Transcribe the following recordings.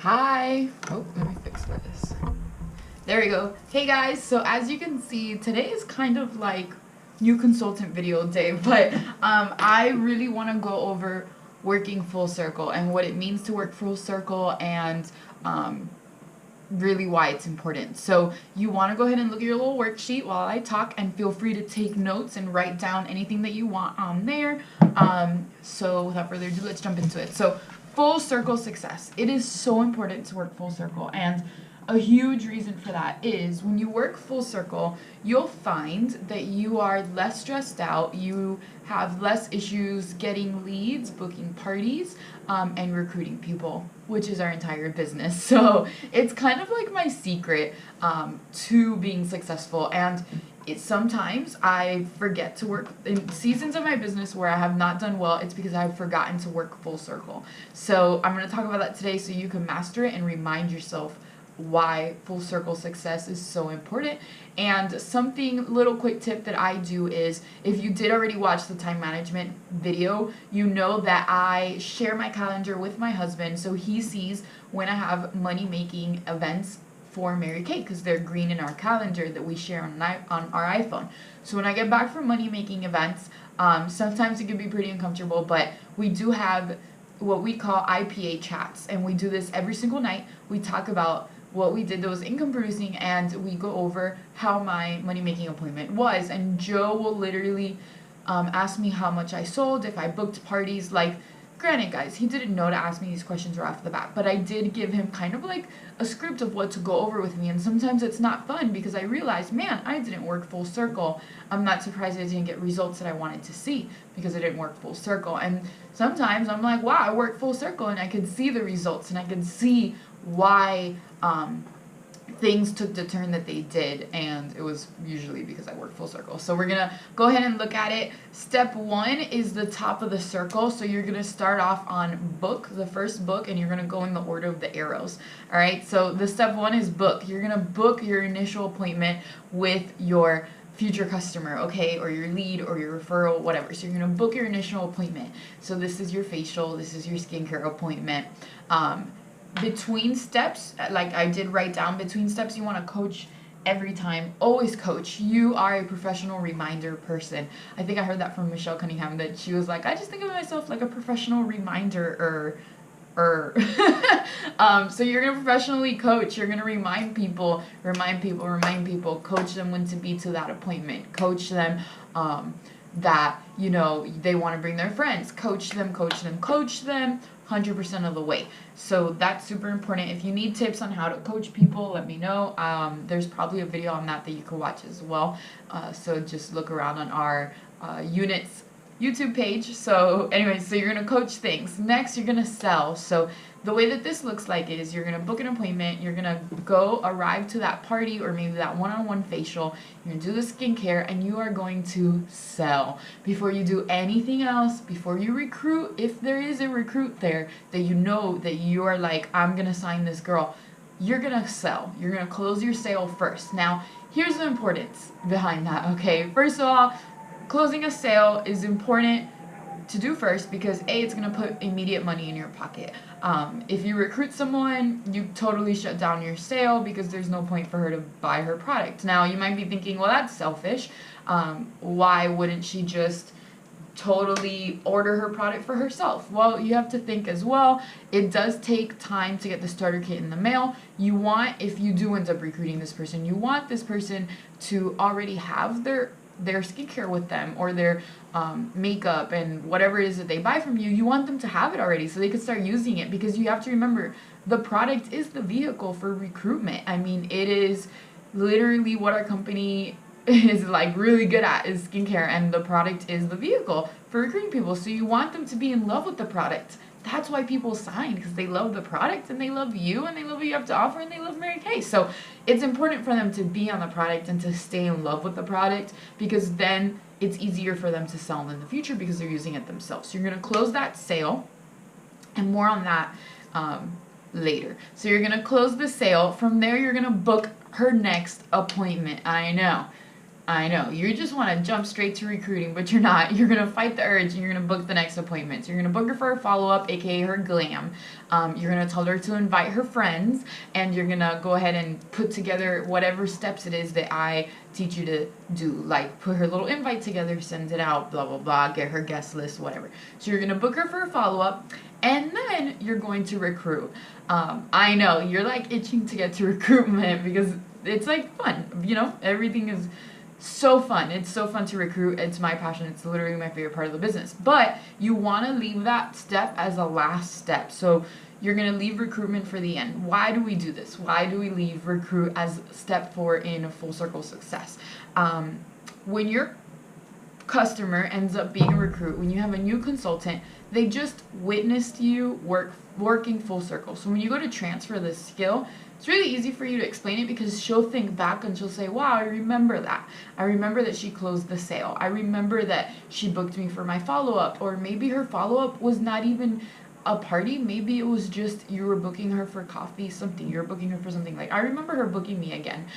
Hi. Oh, let me fix this. There we go. Hey guys, so as you can see, today is kind of like new consultant video day, but I really want to go over working full circle and what it means to work full circle and really why it's important. So you want to go ahead and look at your little worksheet while I talk, and feel free to take notes and write down anything that you want on there. So without further ado, let's jump into it. So full circle success. It is so important to work full circle, and a huge reason for that is when you work full circle, you'll find that you are less stressed out, you have less issues getting leads, booking parties, and recruiting people, which is our entire business. So it's kind of like my secret to being successful. And sometimes I forget to work in seasons of my business where I have not done well. It's because I've forgotten to work full circle. So I'm going to talk about that today so you can master it and remind yourself why full circle success is so important. And something little quick tip that I do is, if you did already watch the time management video, you know that I share my calendar with my husband so he sees when I have money making events for Mary Kay, because they're green in our calendar that we share on our iPhone. So when I get back from money making events, sometimes it can be pretty uncomfortable, but we do have what we call IPA chats, and we do this every single night. We talk about what we did that was income producing, and we go over how my money making appointment was. And Joe will literally ask me how much I sold, if I booked parties. Like, granted guys, he didn't know to ask me these questions right off the bat, but I did give him kind of like a script of what to go over with me. And sometimes it's not fun because I realized, man, I didn't work full circle. I'm not surprised I didn't get results that I wanted to see because I didn't work full circle. And sometimes I'm like, wow, I worked full circle, and I could see the results, and I could see why things took the turn that they did, and it was usually because I worked full circle. So we're gonna go ahead and look at it. Step 1 is the top of the circle. So you're gonna start off on book, the first book, and you're gonna go in the order of the arrows. All right, so the step 1 is book. You're gonna book your initial appointment with your future customer, okay, or your lead or your referral, whatever. So you're gonna book your initial appointment. So this is your facial, this is your skincare appointment. Between steps, like I did write down, between steps you want to coach every time. Always coach. You are a professional reminder person. I think I heard that from Michelle Cunningham, that she was like, I just think of myself like a professional reminder so you're gonna professionally coach. You're gonna remind people, coach them when to be to that appointment, coach them that, you know, they want to bring their friends, coach them 100% of the way. So that's super important. If you need tips on how to coach people, let me know. There's probably a video on that you can watch as well. So just look around on our units YouTube page. So anyway, so you're going to coach things. Next, you're going to sell. So the way that this looks like is you're going to book an appointment, you're going to arrive to that party or maybe that one-on-one facial, you're going to do the skincare, and you are going to sell. Before you do anything else, before you recruit, if there is a recruit there that you know that you are like, I'm going to sign this girl, you're going to sell. You're going to close your sale first. Now, here's the importance behind that, okay? First of all, closing a sale is important to do first because A, it's going to put immediate money in your pocket. If you recruit someone, you totally shut down your sale because there's no point for her to buy her product. Now, you might be thinking, well, that's selfish. Why wouldn't she just totally order her product for herself? Well, you have to think as well, it does take time to get the starter kit in the mail. You want, if you do end up recruiting this person, you want this person to already have their skincare with them, or their makeup and whatever it is that they buy from you. You want them to have it already so they can start using it, because you have to remember, the product is the vehicle for recruitment. I mean, it is literally what our company is like really good at, is skincare, and the product is the vehicle for recruiting people. So you want them to be in love with the product. That's why people sign, because they love the product and they love you and they love what you have to offer and they love Mary Kay. So it's important for them to be on the product and to stay in love with the product, because then it's easier for them to sell in the future because they're using it themselves. So you're going to close that sale, and more on that later. So you're going to close the sale. From there, you're going to book her next appointment. I know. I know, you just want to jump straight to recruiting, but you're not. You're going to fight the urge and you're going to book the next appointment. So you're going to book her for a follow-up, aka her glam. You're going to tell her to invite her friends, and you're going to go ahead and put together whatever steps it is that I teach you to do. Like put her little invite together, send it out, blah, blah, blah, get her guest list, whatever. So you're going to book her for a follow-up, and then you're going to recruit. I know, you're like itching to get to recruitment because it's like fun, you know, everything is so fun. It's so fun to recruit. It's my passion. It's literally my favorite part of the business. But you want to leave that step as a last step. So you're going to leave recruitment for the end. Why do we do this? Why do we leave recruit as step 4 in a full circle success? When your customer ends up being a recruit, when you have a new consultant, they just witnessed you working full circle. So when you go to transfer this skill, it's really easy for you to explain it because she'll think back and she'll say, wow, I remember that. I remember that she closed the sale. I remember that she booked me for my follow-up. Or maybe her follow-up was not even a party. Maybe it was just you were booking her for coffee, something. You were booking her for something. Like, I remember her booking me again.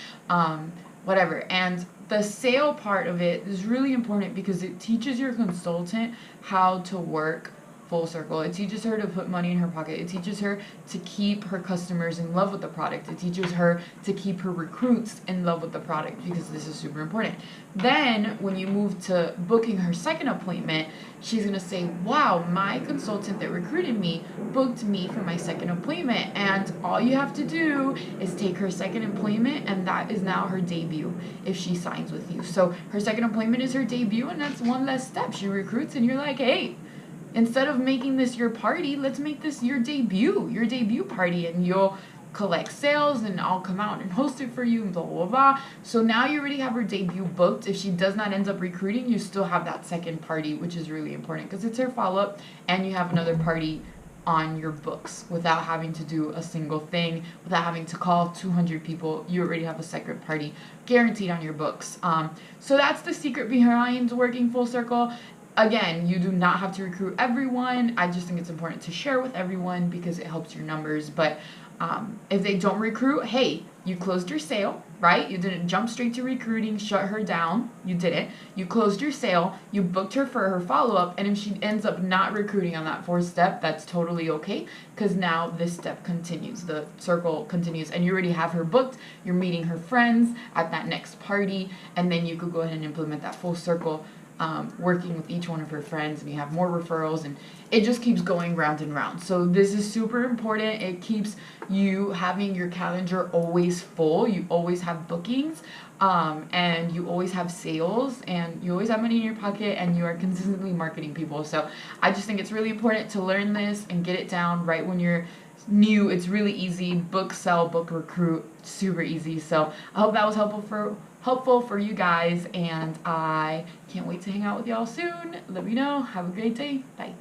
Whatever. And the sale part of it is really important because it teaches your consultant how to work full circle. It teaches her to put money in her pocket. It teaches her to keep her customers in love with the product. It teaches her to keep her recruits in love with the product because this is super important. Then when you move to booking her second appointment, she's going to say, wow, my consultant that recruited me booked me for my second appointment, and all you have to do is take her second appointment, and that is now her debut if she signs with you. So her second appointment is her debut, and that's one less step. She recruits and you're like, hey, instead of making this your party, let's make this your debut party, and you'll collect sales and I'll come out and host it for you and blah, blah, blah. So now you already have her debut booked. If she does not end up recruiting, you still have that second party, which is really important because it's her follow-up, and you have another party on your books without having to do a single thing, without having to call 200 people. You already have a second party guaranteed on your books. So that's the secret behind working full circle. Again, you do not have to recruit everyone. I just think it's important to share with everyone because it helps your numbers. But if they don't recruit, hey, you closed your sale, right? You didn't jump straight to recruiting, shut her down. You didn't. You closed your sale. You booked her for her follow-up. And if she ends up not recruiting on that 4th step, that's totally okay because now this step continues. The circle continues. And you already have her booked. You're meeting her friends at that next party. And then you could go ahead and implement that full circle, working with each one of her friends, and you have more referrals, and it just keeps going round and round. So this is super important. It keeps you having your calendar always full. You always have bookings, and you always have sales, and you always have money in your pocket, and you are consistently marketing people. So I just think it's really important to learn this and get it down right when you're new. It's really easy. Book, sell, book, recruit. Super easy. So I hope that was helpful for you guys, and I can't wait to hang out with y'all soon. Let me know. Have a great day. Bye.